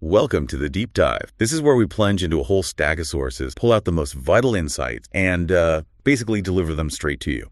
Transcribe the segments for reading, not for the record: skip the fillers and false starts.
Welcome to the Deep Dive. This is where we plunge into a whole stack of sources, pull out the most vital insights, and basically deliver them straight to you.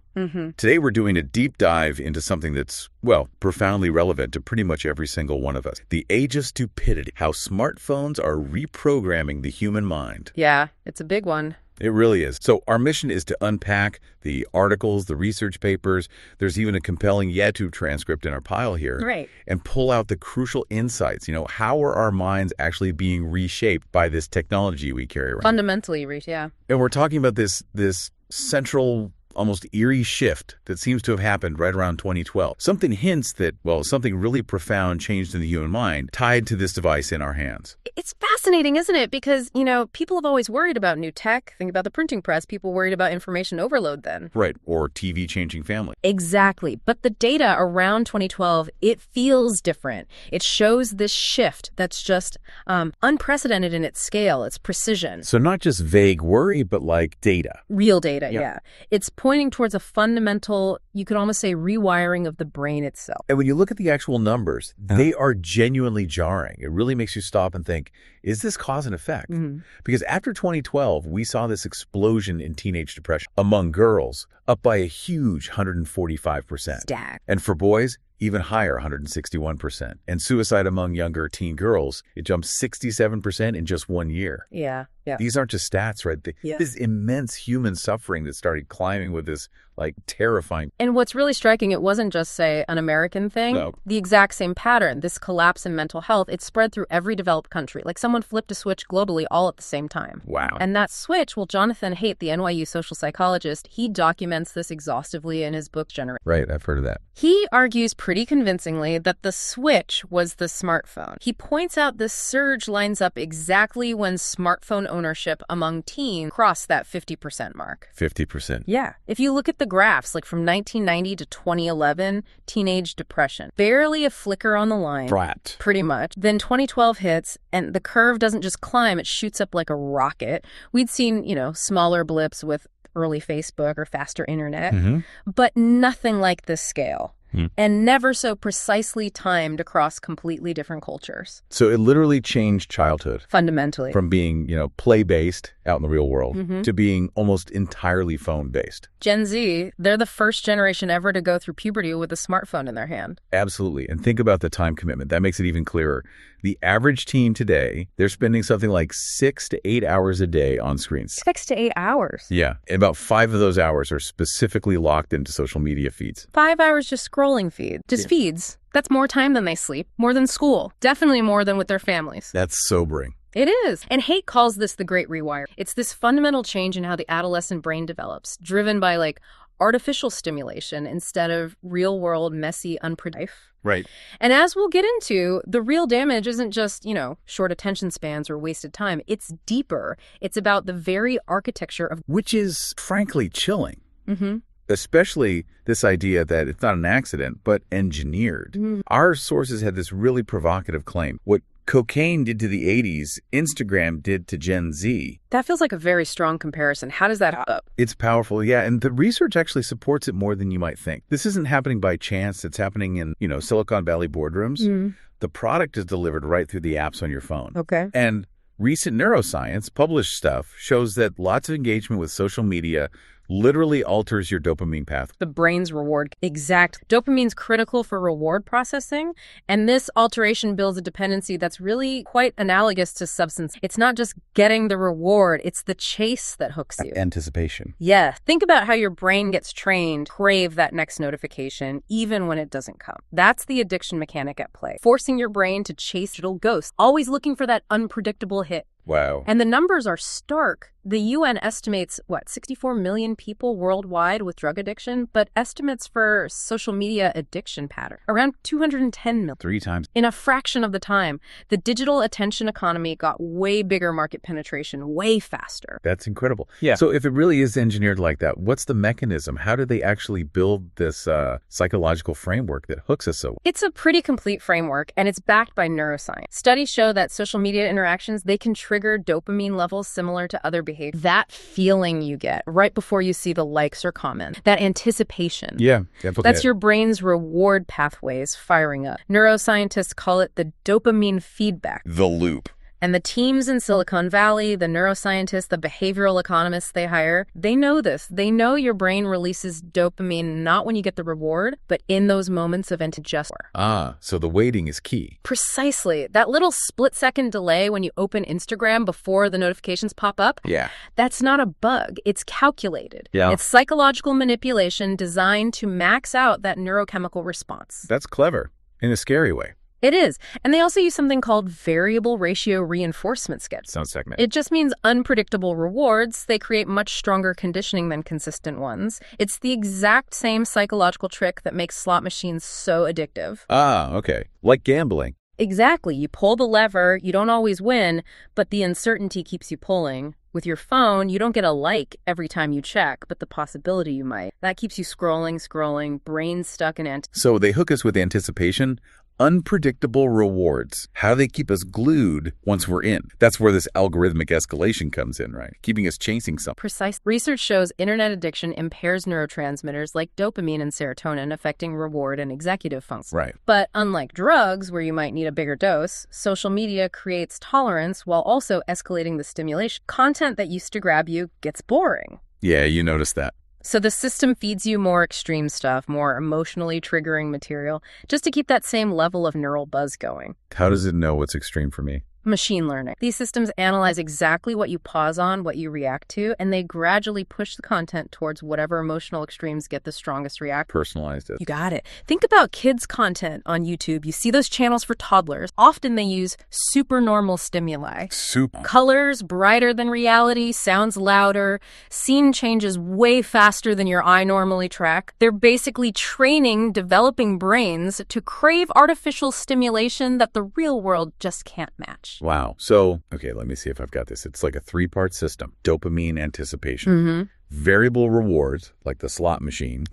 Today we're doing a deep dive into something that's, well, profoundly relevant to pretty much every single one of us. The age of stupidity, how smartphones are reprogramming the human mind. Yeah, it's a big one. It really is. So our mission is to unpack the articles, the research papers. There's even a compelling YouTube transcript in our pile here. Right. And pull out the crucial insights. How are our minds actually being reshaped by this technology we carry around? Fundamentally, yeah. And we're talking about this central, almost eerie shift that seems to have happened right around 2012. Something hints that, something really profound changed in the human mind tied to this device in our hands. It's fascinating, isn't it? Because, people have always worried about new tech. Think about the printing press. People worried about information overload then. Right. Or TV changing family. Exactly. But the data around 2012, it feels different. It shows this shift that's just unprecedented in its scale, its precision. So not just vague worry, but like data. Real data, yeah. It's pointing towards a fundamental, you could almost say, rewiring of the brain itself. And when you look at the actual numbers, they are genuinely jarring. It really makes you stop and think, is this cause and effect? Because after 2012, we saw this explosion in teenage depression among girls, up by a huge 145%. Stack. And for boys, even higher, 161%. And suicide among younger teen girls, it jumped 67% in just 1 year. Yeah. These aren't just stats, right? This immense human suffering that started climbing with this, terrifying. And what's really striking, it wasn't just, say, an American thing. No. The exact same pattern, this collapse in mental health, it spread through every developed country. Like someone flipped a switch globally all at the same time. Wow. And that switch, Jonathan Haidt, the NYU social psychologist, he documents this exhaustively in his book, Generation. Right, I've heard of that. He argues pretty convincingly that the switch was the smartphone. He points out this surge lines up exactly when smartphone ownership among teens crossed that 50% mark. 50%. Yeah. If you look at the graphs, from 1990 to 2011, teenage depression. Barely a flicker on the line. Flat. Pretty much. Then 2012 hits, and the curve doesn't just climb, it shoots up like a rocket. We'd seen, smaller blips with early Facebook or faster internet, but nothing like this scale. And never so precisely timed across completely different cultures. So it literally changed childhood. Fundamentally. From being, play-based out in the real world to being almost entirely phone-based. Gen Z, they're the first generation ever to go through puberty with a smartphone in their hand. Absolutely. And think about the time commitment. That makes it even clearer. The average teen today, they're spending something like 6 to 8 hours a day on screens. 6 to 8 hours? Yeah. And about 5 of those hours are specifically locked into social media feeds. 5 hours just scrolling feeds. Feeds. That's more time than they sleep, more than school, definitely more than with their families. That's sobering. It is. And Haidt calls this the Great Rewire. It's this fundamental change in how the adolescent brain develops, driven by artificial stimulation instead of real-world, messy, unpredictable. Right. And as we'll get into, the real damage isn't just, short attention spans or wasted time. It's deeper. It's about the very architecture of... Which is, frankly, chilling. Especially this idea that it's not an accident, but engineered. Our sources had this really provocative claim. What cocaine did to the 80s, Instagram did to Gen Z. That feels like a very strong comparison. How does that hold up? It's powerful, yeah. And the research actually supports it more than you might think. This isn't happening by chance. It's happening in, Silicon Valley boardrooms. The product is delivered right through the apps on your phone. Okay. And recent Neuroscience published stuff shows that lots of engagement with social media literally alters your dopamine path. The brain's reward. Exact. Dopamine's critical for reward processing, and this alteration builds a dependency that's really quite analogous to substance. It's not just getting the reward, it's the chase that hooks you. Anticipation. Yeah. Think about how your brain gets trained to crave that next notification, even when it doesn't come. That's the addiction mechanic at play. Forcing your brain to chase digital ghosts, always looking for that unpredictable hit. Wow. And the numbers are stark. The UN estimates, 64 million people worldwide with drug addiction, but estimates for social media addiction pattern, around 210 million. 3 times. In a fraction of the time, the digital attention economy got way bigger market penetration, way faster. That's incredible. Yeah. So if it really is engineered like that, what's the mechanism? How do they actually build this psychological framework that hooks us so well? It's a pretty complete framework, and it's backed by neuroscience. Studies show that social media interactions, they can trigger trigger dopamine levels similar to other behaviors. That feeling you get right before you see the likes or comments, that anticipation. Yeah, that's your brain's reward pathways firing up. Neuroscientists call it the dopamine feedback. The loop. And the teams in Silicon Valley, the neuroscientists, the behavioral economists they hire, they know this. They know your brain releases dopamine not when you get the reward, but in those moments of anticipation. So the waiting is key. Precisely. That little split-second delay when you open Instagram before the notifications pop up, that's not a bug. It's calculated. Yeah. It's psychological manipulation designed to max out that neurochemical response. That's clever, in a scary way. It is. And they also use something called variable ratio reinforcement schedule. Sounds segmented. It just means unpredictable rewards. They create much stronger conditioning than consistent ones. It's the exact same psychological trick that makes slot machines so addictive. Okay. Like gambling. Exactly. You pull the lever, you don't always win, but the uncertainty keeps you pulling. With your phone, you don't get a like every time you check, but the possibility you might. That keeps you scrolling, brain stuck in anticipation. So they hook us with anticipation. Unpredictable rewards. How do they keep us glued once we're in? That's where this algorithmic escalation comes in, right? Keeping us chasing something. Precise. Research shows internet addiction impairs neurotransmitters like dopamine and serotonin, affecting reward and executive function. Right. But unlike drugs, where you might need a bigger dose, social media creates tolerance while also escalating the stimulation. Content that used to grab you gets boring. Yeah, you noticed that. So the system feeds you more extreme stuff, more emotionally triggering material, just to keep that same level of neural buzz going. How does it know what's extreme for me? Machine learning. These systems analyze exactly what you pause on, what you react to, and they gradually push the content towards whatever emotional extremes get the strongest reaction. Personalized it. You got it. Think about kids' content on YouTube. You see those channels for toddlers. Often they use supernormal stimuli. Colors brighter than reality, sounds louder, scene changes way faster than your eye normally track. They're basically training developing brains to crave artificial stimulation that the real world just can't match. Wow. So, okay, let me see if I've got this. It's like a 3-part system. Dopamine anticipation, variable rewards, like the slot machine,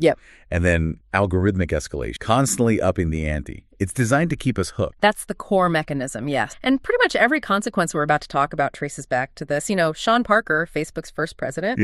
and then algorithmic escalation, constantly upping the ante. It's designed to keep us hooked. That's the core mechanism, yes. And pretty much every consequence we're about to talk about traces back to this. You know, Sean Parker, Facebook's first president,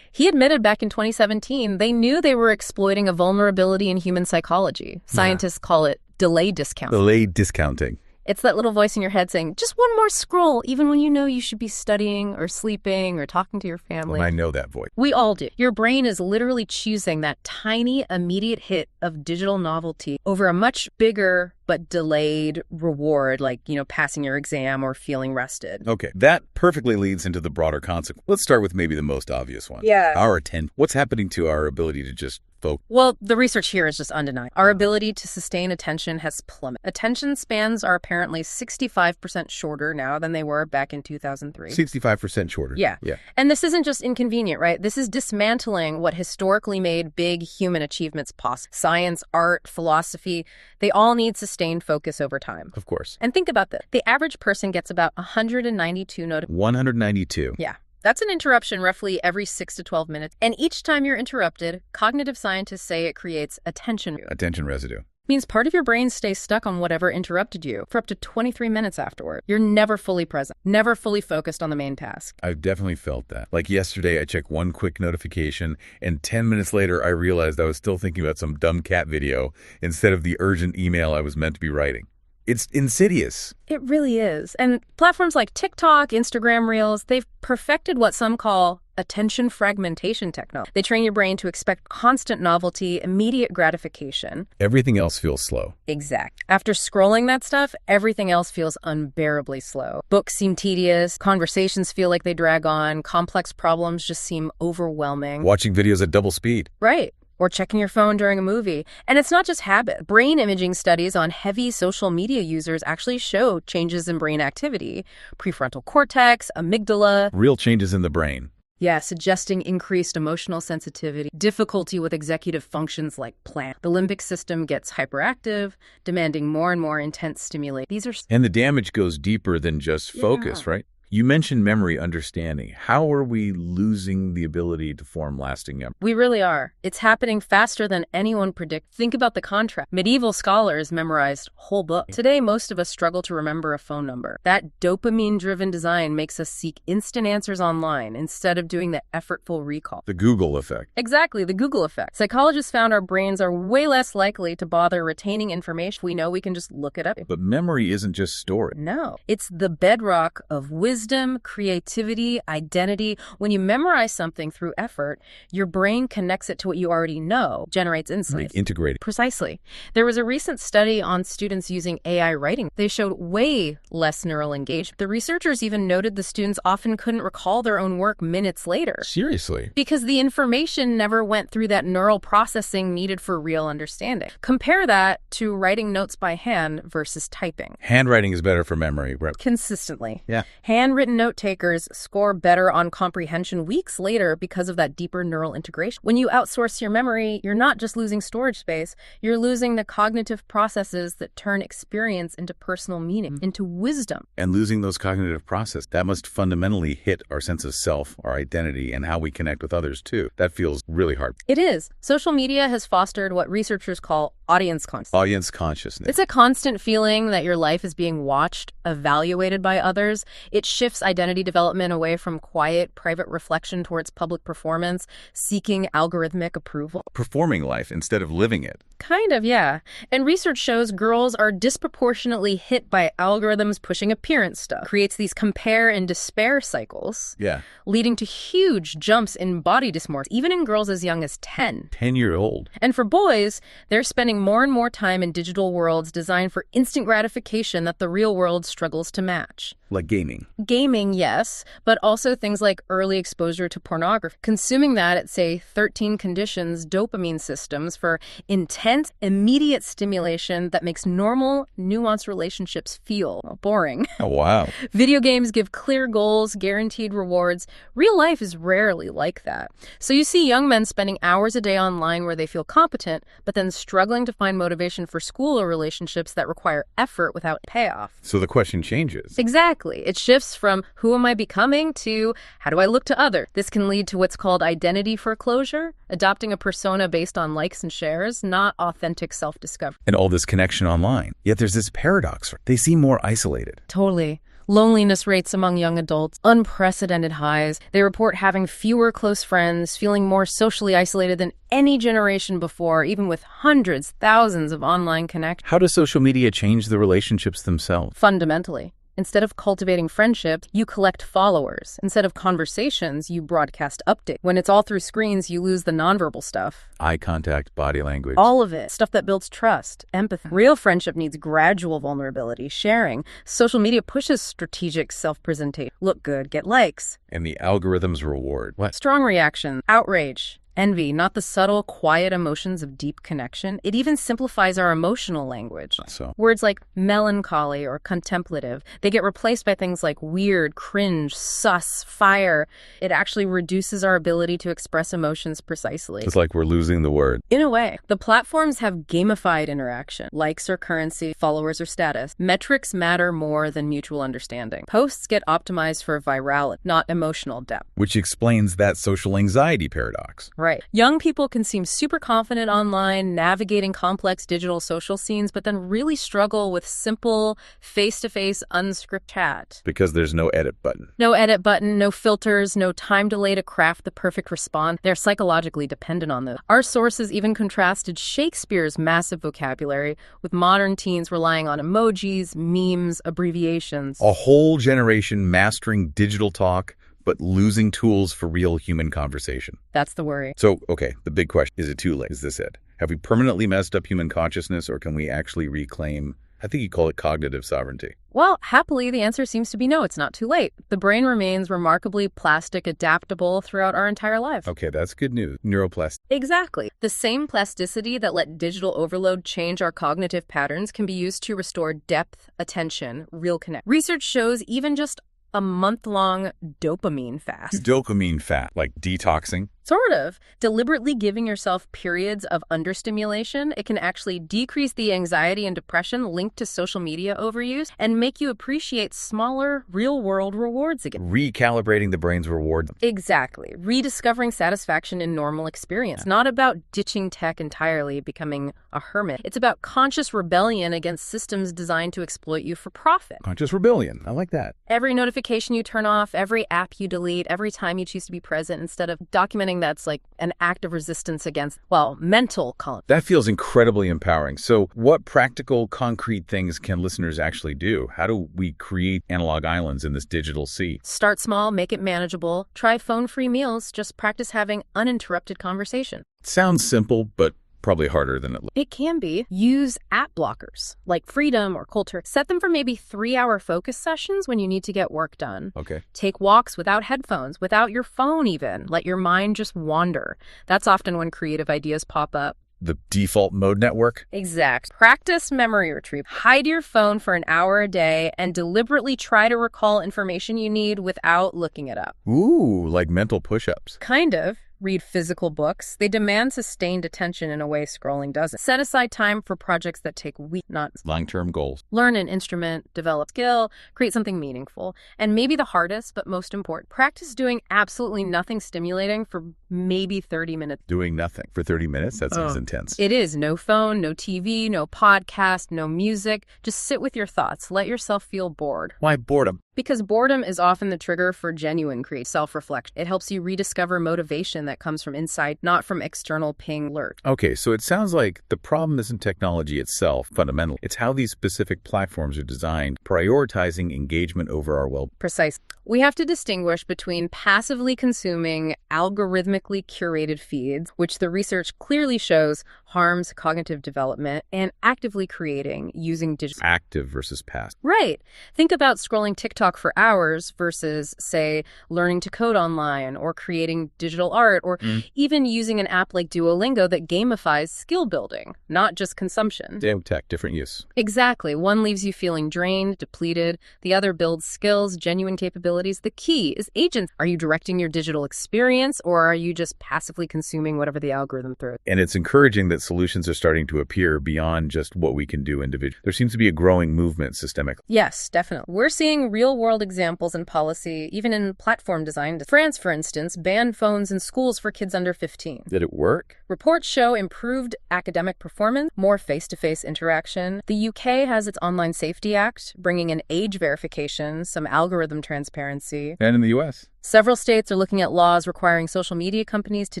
he admitted back in 2017 they knew they were exploiting a vulnerability in human psychology. Scientists call it delay discounting. Delayed discounting. It's that little voice in your head saying, just one more scroll, even when you know you should be studying or sleeping or talking to your family. Well, I know that voice. We all do. Your brain is literally choosing that tiny, immediate hit of digital novelty over a much bigger but delayed reward, like, you know, passing your exam or feeling rested. Okay, that perfectly leads into the broader consequence. Let's start with maybe the most obvious one. Our attention. What's happening to our ability to just focus? Well, the research here is just undeniable. Our ability to sustain attention has plummeted. Attention spans are apparently 65% shorter now than they were back in 2003. 65% shorter. Yeah. And this isn't just inconvenient, right? This is dismantling what historically made big human achievements possible. Science, art, philosophy, they all need sustained focus over time. Of course. And think about this. The average person gets about 192 notifications. 192. Yeah. That's an interruption roughly every 6 to 12 minutes. And each time you're interrupted, cognitive scientists say it creates attention residue. Means part of your brain stays stuck on whatever interrupted you for up to 23 minutes afterward. You're never fully present, never fully focused on the main task. I've definitely felt that. Like yesterday, I checked one quick notification, and 10 minutes later, I realized I was still thinking about some dumb cat video instead of the urgent email I was meant to be writing. It's insidious. It really is. And platforms like TikTok, Instagram Reels, they've perfected what some call attention fragmentation technology. They train your brain to expect constant novelty, immediate gratification. Everything else feels slow. Exact. After scrolling that stuff, everything else feels unbearably slow. Books seem tedious, conversations feel like they drag on, complex problems just seem overwhelming. Watching videos at double speed. Right. Or checking your phone during a movie. And it's not just habit. Brain imaging studies on heavy social media users actually show changes in brain activity. Prefrontal cortex, amygdala. Real changes in the brain. Yeah, suggesting increased emotional sensitivity, difficulty with executive functions like planning. The limbic system gets hyperactive, demanding more and more intense stimulation. And the damage goes deeper than just focus, right? You mentioned memory understanding. How are we losing the ability to form lasting memory? We really are. It's happening faster than anyone predicted. Think about the contrast. Medieval scholars memorized whole books. Today, most of us struggle to remember a phone number. That dopamine-driven design makes us seek instant answers online instead of doing the effortful recall. The Google effect. Exactly, the Google effect. Psychologists found our brains are way less likely to bother retaining information. We know we can just look it up. But memory isn't just storage. No, it's the bedrock of wisdom, creativity, identity. When you memorize something through effort, your brain connects it to what you already know, generates insights. Integrated. Precisely. There was a recent study on students using AI writing. They showed way less neural engagement. The researchers even noted the students often couldn't recall their own work minutes later. Seriously? Because the information never went through that neural processing needed for real understanding. Compare that to writing notes by hand versus typing. Handwriting is better for memory. Consistently. Yeah. Handwritten note takers score better on comprehension weeks later because of that deeper neural integration. When you outsource your memory, you're not just losing storage space, you're losing the cognitive processes that turn experience into personal meaning, into wisdom. And losing those cognitive processes, that must fundamentally hit our sense of self, our identity, and how we connect with others too. That feels really hard. It is. Social media has fostered what researchers call audience consciousness. Audience consciousness. It's a constant feeling that your life is being watched, evaluated by others. It shifts identity development away from quiet, private reflection towards public performance, seeking algorithmic approval. Performing life instead of living it. Kind of, yeah. And research shows girls are disproportionately hit by algorithms pushing appearance stuff. Creates these compare and despair cycles. Yeah. Leading to huge jumps in body dysmorphia, even in girls as young as 10. 10-year-old. And for boys, they're spending more and more time in digital worlds designed for instant gratification that the real world struggles to match. Like gaming. Gaming, yes, but also things like early exposure to pornography. Consuming that at, say, 13 conditions dopamine systems for intense, immediate stimulation that makes normal, nuanced relationships feel boring. Oh, wow. Video games give clear goals, guaranteed rewards. Real life is rarely like that. So you see young men spending hours a day online where they feel competent, but then struggling to find motivation for school or relationships that require effort without payoff. So the question changes. Exactly. It shifts from who am I becoming to how do I look to others. This can lead to what's called identity foreclosure, adopting a persona based on likes and shares, not authentic self-discovery. And all this connection online. Yet there's this paradox. They seem more isolated. Totally. Loneliness rates among young adults, unprecedented highs. They report having fewer close friends, feeling more socially isolated than any generation before, even with hundreds, thousands of online connections. How does social media change the relationships themselves? Fundamentally. Instead of cultivating friendships, you collect followers. Instead of conversations, you broadcast updates. When it's all through screens, you lose the nonverbal stuff. Eye contact, body language. All of it. Stuff that builds trust, empathy. Real friendship needs gradual vulnerability, sharing. Social media pushes strategic self-presentation. Look good, get likes. And the algorithm's reward. What? Strong reaction, outrage. Envy, not the subtle, quiet emotions of deep connection. It even simplifies our emotional language. So? Words like melancholy or contemplative, they get replaced by things like weird, cringe, sus, fire. It actually reduces our ability to express emotions precisely. It's like we're losing the word. In a way, the platforms have gamified interaction. Likes or currency, followers or status. Metrics matter more than mutual understanding. Posts get optimized for virality, not emotional depth. Which explains that social anxiety paradox. Right. Young people can seem super confident online, navigating complex digital social scenes, but then really struggle with simple, face-to-face, unscripted chat. Because there's no edit button. No edit button, no filters, no time delay to craft the perfect response. They're psychologically dependent on those. Our sources even contrasted Shakespeare's massive vocabulary with modern teens relying on emojis, memes, abbreviations. A whole generation mastering digital talk, but losing tools for real human conversation. That's the worry. So, okay, the big question, is it too late? Is this it? Have we permanently messed up human consciousness, or can we actually reclaim, I think you call it cognitive sovereignty? Well, happily, the answer seems to be no, it's not too late. The brain remains remarkably plastic, adaptable throughout our entire lives. Okay, that's good news. Neuroplasticity. Exactly. The same plasticity that let digital overload change our cognitive patterns can be used to restore depth, attention, real connect. Research shows even just a month-long dopamine fast. Dopamine fast, like detoxing. Sort of. Deliberately giving yourself periods of understimulation, it can actually decrease the anxiety and depression linked to social media overuse and make you appreciate smaller, real-world rewards again. Recalibrating the brain's reward. Exactly. Rediscovering satisfaction in normal experience. It's not about ditching tech entirely, becoming a hermit. It's about conscious rebellion against systems designed to exploit you for profit. Conscious rebellion. I like that. Every notification you turn off, every app you delete, every time you choose to be present instead of documenting that's like an act of resistance against, well, mental conflict. That feels incredibly empowering. So what practical, concrete things can listeners actually do? How do we create analog islands in this digital sea? Start small, make it manageable. Try phone-free meals. Just practice having uninterrupted conversation. Sounds simple, but probably harder than it looks. It can be. Use app blockers like Freedom or Coulter. Set them for maybe 3-hour focus sessions when you need to get work done. Okay. Take walks without headphones, without your phone even. Let your mind just wander. That's often when creative ideas pop up. The default mode network? Exact. Practice memory retrieval. Hide your phone for an hour a day and deliberately try to recall information you need without looking it up. Ooh, like mental push-ups. Kind of. Read physical books. They demand sustained attention in a way scrolling doesn't. Set aside time for projects that take weeks, not long-term goals. Learn an instrument, develop skill, create something meaningful. And maybe the hardest, but most important, practice doing absolutely nothing stimulating for maybe 30 minutes. Doing nothing for 30 minutes? That sounds intense. It is. No phone, no TV, no podcast, no music. Just sit with your thoughts. Let yourself feel bored. Why boredom? Because boredom is often the trigger for genuine creative self-reflection. It helps you rediscover motivation that comes from inside, not from external ping alert. Okay, so it sounds like the problem isn't technology itself, fundamentally. It's how these specific platforms are designed, prioritizing engagement over our well-being. Precise. We have to distinguish between passively consuming algorithmically curated feeds, which the research clearly shows harms cognitive development, and actively creating using digital. Active versus passive. Right. Think about scrolling TikTok for hours versus, say, learning to code online or creating digital art or even using an app like Duolingo that gamifies skill building, not just consumption. Same tech, different use. Exactly. One leaves you feeling drained, depleted. The other builds skills, genuine capabilities. The key is agents. Are you directing your digital experience or are you just passively consuming whatever the algorithm throws? And it's encouraging that solutions are starting to appear beyond just what we can do individually. There seems to be a growing movement systemically. Yes, definitely. We're seeing real-world examples in policy, even in platform design. France, for instance, banned phones in schools for kids under 15. Did it work? Reports show improved academic performance, more face-to-face interaction. The UK has its Online Safety Act, bringing in age verification, some algorithm transparency. And in the U.S.? Several states are looking at laws requiring social media companies to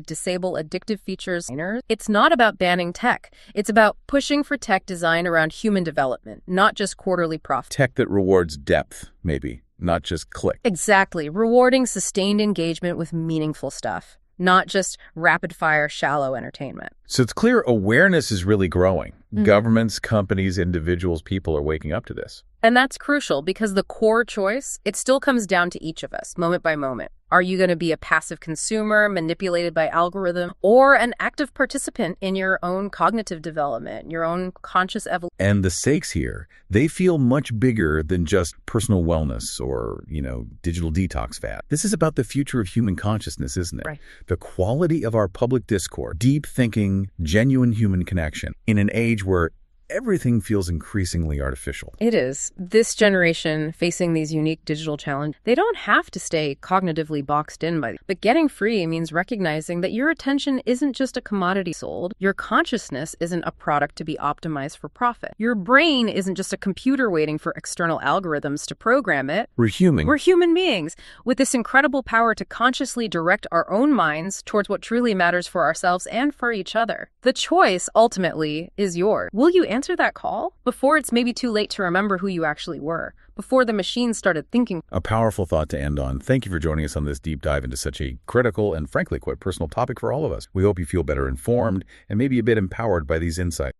disable addictive features. It's not about banning tech. It's about pushing for tech design around human development, not just quarterly profit. Tech that rewards depth, maybe, not just click. Exactly. Rewarding sustained engagement with meaningful stuff, not just rapid-fire, shallow entertainment. So it's clear awareness is really growing. Governments, companies, individuals, people are waking up to this. And that's crucial because the core choice, it still comes down to each of us, moment by moment. Are you going to be a passive consumer manipulated by algorithm or an active participant in your own cognitive development, your own conscious evolution? And the stakes here, they feel much bigger than just personal wellness or, digital detox fad. This is about the future of human consciousness, isn't it? Right. The quality of our public discourse, deep thinking, genuine human connection in an age where everything feels increasingly artificial. It is. This generation facing these unique digital challenges, they don't have to stay cognitively boxed in by them. But getting free means recognizing that your attention isn't just a commodity sold. Your consciousness isn't a product to be optimized for profit. Your brain isn't just a computer waiting for external algorithms to program it. We're human. We're human beings with this incredible power to consciously direct our own minds towards what truly matters for ourselves and for each other. The choice, ultimately, is yours. Will you answer that call before it's maybe too late to remember who you actually were, before the machine started thinking? A powerful thought to end on. Thank you for joining us on this deep dive into such a critical and frankly quite personal topic for all of us. We hope you feel better informed and maybe a bit empowered by these insights.